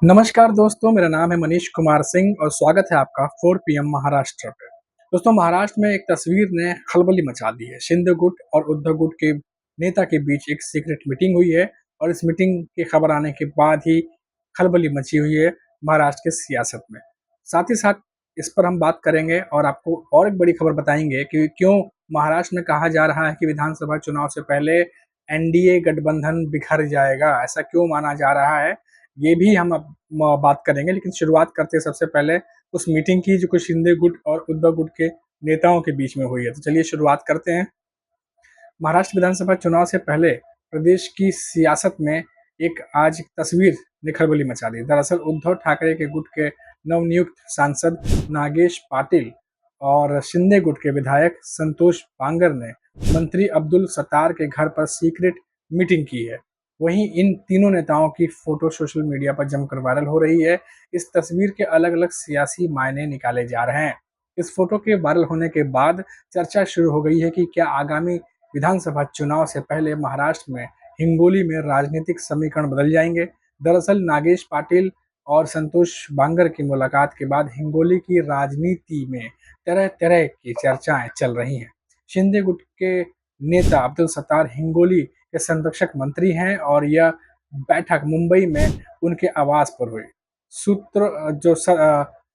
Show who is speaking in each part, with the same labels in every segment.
Speaker 1: नमस्कार दोस्तों, मेरा नाम है मनीष कुमार सिंह और स्वागत है आपका 4 पीएम महाराष्ट्र पे। दोस्तों, महाराष्ट्र में एक तस्वीर ने खलबली मचा दी है। शिंदे गुट और उद्धव गुट के नेता के बीच एक सीक्रेट मीटिंग हुई है और इस मीटिंग की खबर आने के बाद ही खलबली मची हुई है महाराष्ट्र की सियासत में। साथ ही साथ इस पर हम बात करेंगे और आपको और एक बड़ी खबर बताएंगे कि क्यों महाराष्ट्र में कहा जा रहा है कि विधानसभा चुनाव से पहले एनडीए गठबंधन बिखर जाएगा। ऐसा क्यों माना जा रहा है, ये भी हम अब बात करेंगे। लेकिन शुरुआत करते हैं सबसे पहले उस मीटिंग की जो कि शिंदे गुट और उद्धव गुट के नेताओं के बीच में हुई है। तो चलिए शुरुआत करते हैं। महाराष्ट्र विधानसभा चुनाव से पहले प्रदेश की सियासत में एक आज तस्वीर ने खलबली मचा दी। दरअसल उद्धव ठाकरे के गुट के नवनियुक्त सांसद नागेश पाटिल और शिंदे गुट के विधायक संतोष बांगर ने मंत्री अब्दुल सत्तार के घर पर सीक्रेट मीटिंग की है। वहीं इन तीनों नेताओं की फोटो सोशल मीडिया पर जमकर वायरल हो रही है। इस तस्वीर के अलग अलग सियासी मायने निकाले जा रहे हैं। इस फोटो के वायरल होने के बाद चर्चा शुरू हो गई है कि क्या आगामी विधानसभा चुनाव से पहले महाराष्ट्र में हिंगोली में राजनीतिक समीकरण बदल जाएंगे। दरअसल नागेश पाटिल और संतोष बांगर की मुलाकात के बाद हिंगोली की राजनीति में तरह तरह की चर्चाएं चल रही हैं। शिंदे गुट के नेता अब्दुल सत्तार हिंगोली के संरक्षक मंत्री हैं और यह बैठक मुंबई में उनके आवास पर हुई। सूत्र जो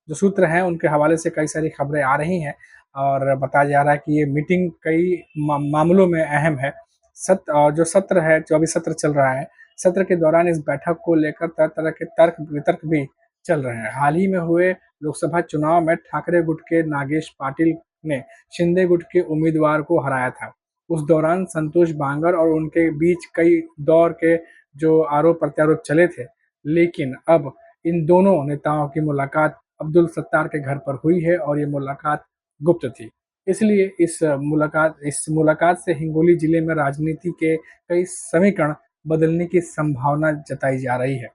Speaker 1: सूत्र हैं उनके हवाले से कई सारी खबरें आ रही हैं और बताया जा रहा है कि ये मीटिंग कई मामलों में अहम है। जो सत्र है, जो अभी सत्र चल रहा है, सत्र के दौरान इस बैठक को लेकर तरह तरह के तर्क वितर्क भी चल रहे हैं। हाल ही में हुए लोकसभा चुनाव में ठाकरे गुट के नागेश पाटिल ने शिंदे गुट के उम्मीदवार को हराया था। उस दौरान संतोष बांगर और उनके बीच कई दौर के जो आरोप प्रत्यारोप चले थे, लेकिन अब इन दोनों नेताओं की मुलाकात अब्दुल सत्तार के घर पर हुई है और ये मुलाकात गुप्त थी। इसलिए इस मुलाकात से हिंगोली जिले में राजनीति के कई समीकरण बदलने की संभावना जताई जा रही है।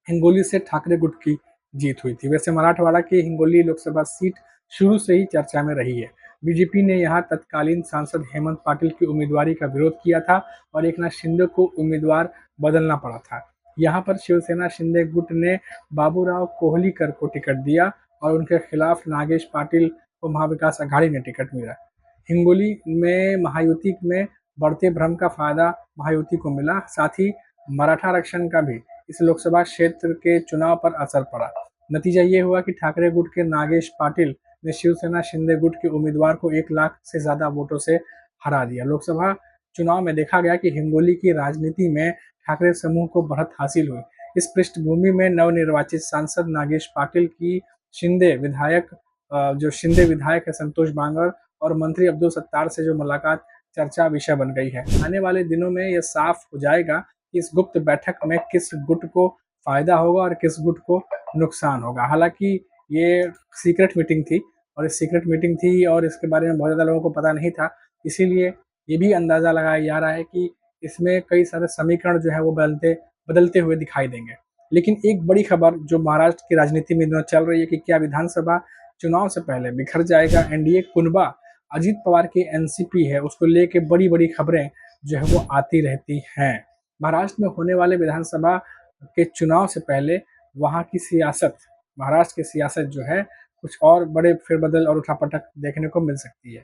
Speaker 1: हिंगोली से ठाकरे गुट की जीत हुई थी। वैसे मराठवाड़ा की हिंगोली लोकसभा सीट शुरू से ही चर्चा में रही है। बीजेपी ने यहां तत्कालीन सांसद हेमंत पाटिल की उम्मीदवारी का विरोध किया था और एकनाथ शिंदे को उम्मीदवार बदलना पड़ा था। यहां पर शिवसेना शिंदे गुट ने बाबूराव कोहलीकर को टिकट दिया और उनके खिलाफ नागेश पाटिल को महाविकास अघाड़ी ने टिकट मिला। हिंगोली में महायुति में बढ़ते भ्रम का फायदा महायुति को मिला। साथ ही मराठा आरक्षण का भी इस लोकसभा क्षेत्र के चुनाव पर असर पड़ा। नतीजा ये हुआ कि ठाकरे गुट के नागेश पाटिल ने शिवसेना शिंदे गुट के उम्मीदवार को 1 लाख से ज्यादा वोटों से हरा दिया। लोकसभा चुनाव में देखा गया कि हिंगोली की राजनीति में ठाकरे समूह को बढ़त हासिल हुई। इस पृष्ठभूमि में नवनिर्वाचित सांसद नागेश पाटिल की शिंदे विधायक है संतोष बांगर और मंत्री अब्दुल सत्तार से जो मुलाकात चर्चा विषय बन गई है। आने वाले दिनों में यह साफ हो जाएगा कि इस गुप्त बैठक में किस गुट को फायदा होगा और किस गुट को नुकसान होगा। हालांकि ये सीक्रेट मीटिंग थी और इस सीक्रेट मीटिंग थी और इसके बारे में बहुत ज़्यादा लोगों को पता नहीं था। इसीलिए ये भी अंदाज़ा लगाया जा रहा है कि इसमें कई सारे समीकरण जो है वो बदलते बदलते हुए दिखाई देंगे। लेकिन एक बड़ी खबर जो महाराष्ट्र की राजनीति में चल रही है कि क्या विधानसभा चुनाव से पहले बिखर जाएगा एनडीए कुनबा। अजीत पवार की एनसीपी है, उसको लेके बड़ी बड़ी खबरें जो है वो आती रहती हैं। महाराष्ट्र में होने वाले विधानसभा के चुनाव से पहले वहाँ की सियासत, महाराष्ट्र की सियासत जो है कुछ और बड़े फेरबदल और उठापटक देखने को मिल सकती है।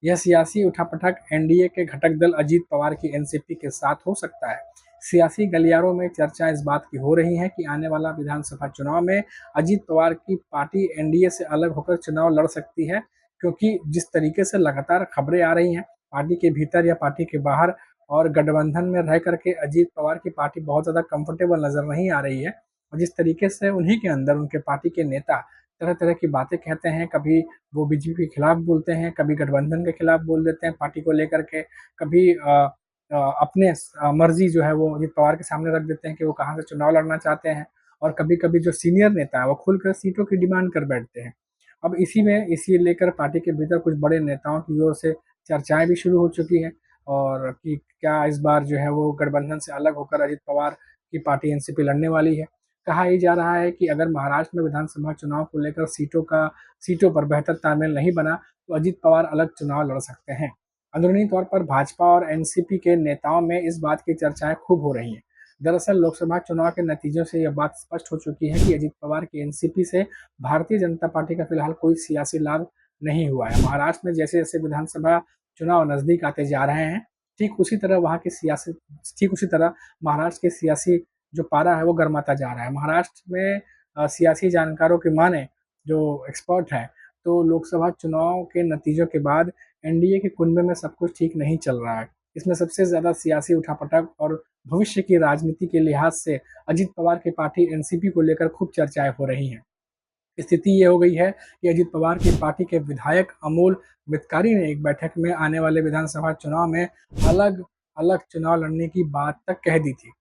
Speaker 1: यह सियासी उठापटक एनडीए के घटक दल अजीत पवार की एनसीपी के साथ हो सकता है। सियासी गलियारों में चर्चा इस बात की हो रही है कि आने वाला विधानसभा चुनाव में अजीत पवार की पार्टी एनडीए से अलग होकर चुनाव लड़ सकती है, क्योंकि जिस तरीके से लगातार खबरें आ रही हैं पार्टी के भीतर या पार्टी के बाहर और गठबंधन में रह करके अजीत पवार की पार्टी बहुत ज़्यादा कंफर्टेबल नजर नहीं आ रही है। और जिस तरीके से उन्हीं के अंदर उनके पार्टी के नेता तरह तरह की बातें कहते हैं, कभी वो बीजेपी के खिलाफ बोलते हैं, कभी गठबंधन के खिलाफ बोल देते हैं पार्टी को लेकर के, कभी अपने मर्जी जो है वो अजीत पवार के सामने रख देते हैं कि वो कहाँ से चुनाव लड़ना चाहते हैं। और कभी कभी जो सीनियर नेता है वो खुलकर सीटों की डिमांड कर बैठते हैं। अब इसी लेकर पार्टी के भीतर कुछ बड़े नेताओं की ओर से चर्चाएं भी शुरू हो चुकी हैं और कि क्या इस बार जो है वो गठबंधन से अलग होकर अजीत पवार की पार्टी एनसीपी लड़ने वाली है। कहा यह जा रहा है कि अगर महाराष्ट्र में विधानसभा चुनाव को लेकर सीटों पर बेहतर तालमेल नहीं बना तो अजीत पवार अलग चुनाव लड़ सकते हैं। अंदरूनी तौर पर भाजपा और एनसीपी के नेताओं में इस बात की चर्चाएं खूब हो रही हैं। दरअसल लोकसभा चुनाव के नतीजों से यह बात स्पष्ट हो चुकी है कि अजित पवार की एनसीपी से भारतीय जनता पार्टी का फिलहाल कोई सियासी लाभ नहीं हुआ है। महाराष्ट्र में जैसे-जैसे विधानसभा चुनाव नज़दीक आते जा रहे हैं, ठीक उसी तरह वहाँ की सियासत ठीक उसी तरह महाराष्ट्र के सियासी जो पारा है वो गर्माता जा रहा है। महाराष्ट्र में सियासी जानकारों की माने जो एक्सपर्ट हैं, तो लोकसभा चुनाव के नतीजों के बाद एनडीए के कुनबे में सब कुछ ठीक नहीं चल रहा है। इसमें सबसे ज़्यादा सियासी उठापटक और भविष्य की राजनीति के लिहाज से अजित पवार की पार्टी एनसीपी को लेकर खूब चर्चाएँ हो रही हैं। स्थिति ये हो गई है कि अजित पवार की पार्टी के विधायक अमोल मितकारी ने एक बैठक में आने वाले विधानसभा चुनाव में अलग-अलग चुनाव लड़ने की बात तक कह दी थी।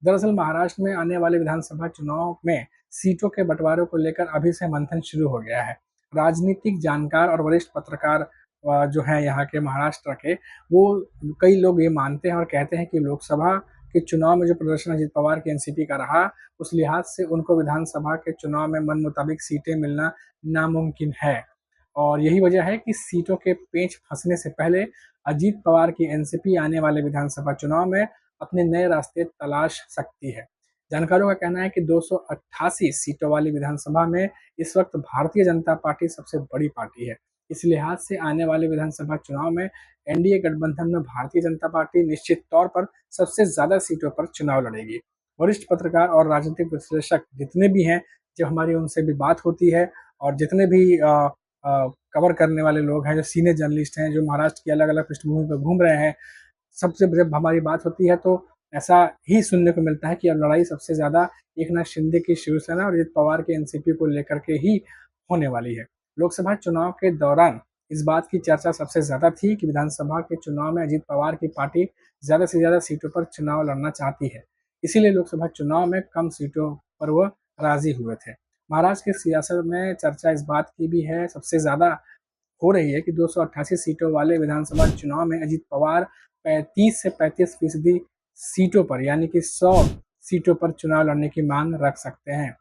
Speaker 1: दरअसल महाराष्ट्र में आने वाले विधानसभा चुनाव में सीटों के बंटवारे को लेकर अभी से मंथन शुरू हो गया है। राजनीतिक जानकार और वरिष्ठ पत्रकार जो हैं यहाँ के महाराष्ट्र के, वो कई लोग ये मानते हैं और कहते हैं कि लोकसभा के चुनाव में जो प्रदर्शन अजित पवार की एनसीपी का रहा, उस लिहाज से उनको विधानसभा के चुनाव में मन मुताबिक सीटें मिलना नामुमकिन है। और यही वजह है कि सीटों के पेंच फंसने से पहले अजीत पवार की एनसीपी आने वाले विधानसभा चुनाव में अपने नए रास्ते तलाश सकती है। जानकारों का कहना है कि 288 सीटों वाली विधानसभा में इस वक्त भारतीय जनता पार्टी सबसे बड़ी पार्टी है। इस लिहाज से आने वाले विधानसभा चुनाव में एनडीए गठबंधन में भारतीय जनता पार्टी निश्चित तौर पर सबसे ज़्यादा सीटों पर चुनाव लड़ेगी। वरिष्ठ पत्रकार और राजनीतिक विश्लेषक जितने भी हैं, जब हमारी उनसे भी बात होती है और जितने भी कवर करने वाले लोग हैं, जो सीनियर जर्नलिस्ट हैं, जो महाराष्ट्र की अलग-अलग पृष्ठभूमि पर घूम रहे हैं, सबसे जब हमारी बात होती है तो ऐसा ही सुनने को मिलता है कि अब लड़ाई सबसे ज़्यादा एकनाथ शिंदे की शिवसेना और अजित पवार के एनसीपी को लेकर के ही होने वाली है। लोकसभा चुनाव के दौरान इस बात की चर्चा सबसे ज़्यादा थी कि विधानसभा के चुनाव में अजित पवार की पार्टी ज़्यादा से ज़्यादा सीटों पर चुनाव लड़ना चाहती है। इसीलिए लोकसभा चुनाव में कम सीटों पर वह राज़ी हुए थे। महाराष्ट्र की सियासत में चर्चा इस बात की भी है सबसे ज़्यादा हो रही है कि 288 सीटों वाले विधानसभा चुनाव में अजित पवार 35 से 35% सीटों पर यानी कि 100 सीटों पर चुनाव लड़ने की मांग रख सकते हैं।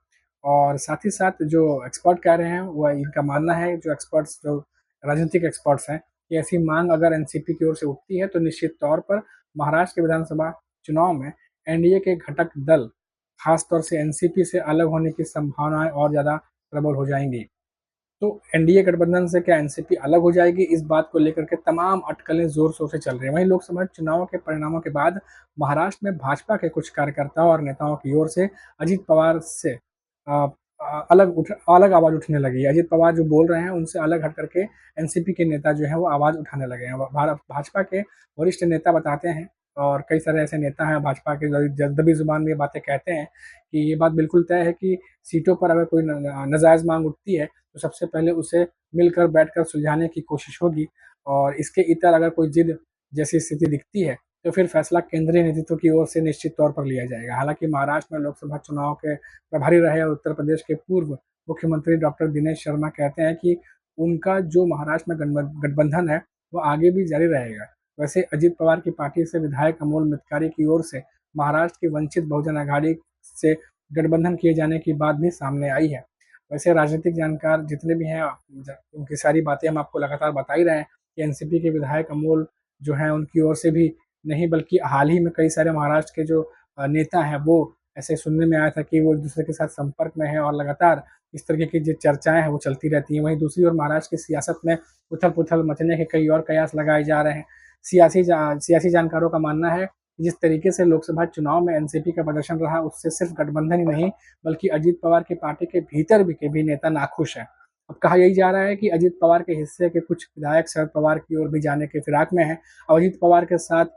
Speaker 1: और साथ ही साथ जो एक्सपर्ट कह रहे हैं, वह इनका मानना है, जो एक्सपर्ट्स जो राजनीतिक एक्सपर्ट्स हैं, कि ऐसी मांग अगर एनसीपी की ओर से उठती है तो निश्चित तौर पर महाराष्ट्र के विधानसभा चुनाव में एनडीए के घटक दल खासतौर से एनसीपी से अलग होने की संभावनाएं और ज़्यादा प्रबल हो जाएंगी। तो एनडीए गठबंधन से क्या एनसीपी अलग हो जाएगी, इस बात को लेकर के तमाम अटकलें जोर शोर से चल रही हैं। वहीं लोकसभा चुनाव के परिणामों के बाद महाराष्ट्र में भाजपा के कुछ कार्यकर्ताओं और नेताओं की ओर से अजित पवार से अलग आवाज़ उठने लगी है। अजित पवार जो बोल रहे हैं उनसे अलग हट करके एनसीपी के नेता जो हैं वो आवाज़ उठाने लगे हैं। भाजपा के वरिष्ठ नेता बताते हैं और कई सारे ऐसे नेता हैं भाजपा के जो दबी ज़ुबान में ये बातें कहते हैं कि ये बात बिल्कुल तय है कि सीटों पर अगर कोई नाजायज़ मांग उठती है तो सबसे पहले उसे मिलकर बैठकर सुलझाने की कोशिश होगी और इसके इतर अगर कोई जिद जैसी स्थिति दिखती है तो फिर फैसला केंद्रीय नेतृत्व की ओर से निश्चित तौर पर लिया जाएगा। हालांकि महाराष्ट्र में लोकसभा चुनाव के प्रभारी रहे और उत्तर प्रदेश के पूर्व मुख्यमंत्री डॉक्टर दिनेश शर्मा कहते हैं कि उनका जो महाराष्ट्र में गठबंधन है वो आगे भी जारी रहेगा। वैसे अजित पवार की पार्टी से विधायक अमोल मितकारी की ओर से महाराष्ट्र की वंचित बहुजन अघाड़ी से गठबंधन किए जाने की बात भी सामने आई है। वैसे राजनीतिक जानकार जितने भी हैं उनकी सारी बातें हम आपको लगातार बता ही रहे हैं कि एनसीपी के विधायक अमोल जो हैं उनकी ओर से भी नहीं बल्कि हाल ही में कई सारे महाराष्ट्र के जो नेता हैं वो ऐसे सुनने में आया था कि वो एक दूसरे के साथ संपर्क में हैं और लगातार इस तरीके की जो चर्चाएं हैं वो चलती रहती हैं। वहीं दूसरी ओर महाराष्ट्र की सियासत में उथल पुथल मचने के कई और कयास लगाए जा रहे हैं। सियासी जानकारों का मानना है कि जिस तरीके से लोकसभा चुनाव में एनसीपी का प्रदर्शन रहा उससे सिर्फ गठबंधन ही नहीं बल्कि अजित पवार की पार्टी के भीतर भी नेता नाखुश हैं। अब कहा यही जा रहा है कि अजित पवार के हिस्से के कुछ विधायक शरद पवार की ओर भी जाने के फिराक में हैं और अजित पवार के साथ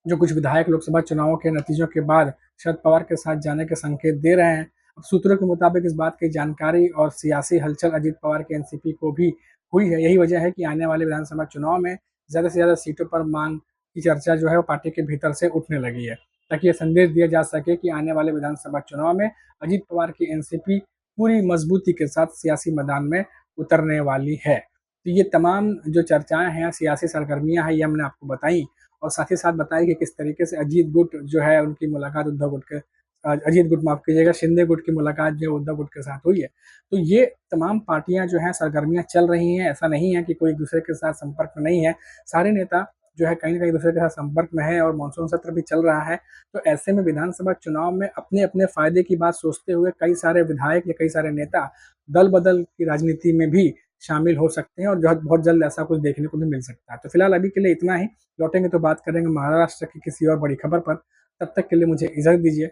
Speaker 1: जो कुछ विधायक लोकसभा चुनावों के नतीजों के बाद शरद पवार के साथ जाने के संकेत दे रहे हैं। अब सूत्रों के मुताबिक इस बात की जानकारी और सियासी हलचल अजित पवार के एनसीपी को भी हुई है। यही वजह है कि आने वाले विधानसभा चुनाव में ज़्यादा से ज़्यादा सीटों पर मांग की चर्चा जो है वो पार्टी के भीतर से उठने लगी है, ताकि ये संदेश दिया जा सके कि आने वाले विधानसभा चुनाव में अजित पवार की एनसीपी पूरी मजबूती के साथ सियासी मैदान में उतरने वाली है। तो ये तमाम जो चर्चाएं हैं, सियासी सरगर्मियां हैं, ये हमने आपको बताई और साथ ही साथ बताई कि किस तरीके से अजीत गुट जो है उनकी मुलाकात उद्धव गुट के अजीत गुट माफ कीजिएगा शिंदे गुट की मुलाकात जो उद्धव गुट के साथ हुई है। तो ये तमाम पार्टियां जो हैं सरगर्मियां चल रही हैं। ऐसा नहीं है कि कोई एक दूसरे के साथ संपर्क में नहीं है। सारे नेता जो है कहीं न कहीं एक-दूसरे के साथ संपर्क में है और मानसून सत्र भी चल रहा है। तो ऐसे में विधानसभा चुनाव में अपने-अपने फ़ायदे की बात सोचते हुए कई सारे विधायक या कई सारे नेता दल-बदल की राजनीति में भी शामिल हो सकते हैं और जो है बहुत जल्द ऐसा कुछ देखने को भी मिल सकता है। तो फिलहाल अभी के लिए इतना ही, लौटेंगे तो बात करेंगे महाराष्ट्र की किसी और बड़ी खबर पर। तब तक के लिए मुझे इजाज़त दीजिए।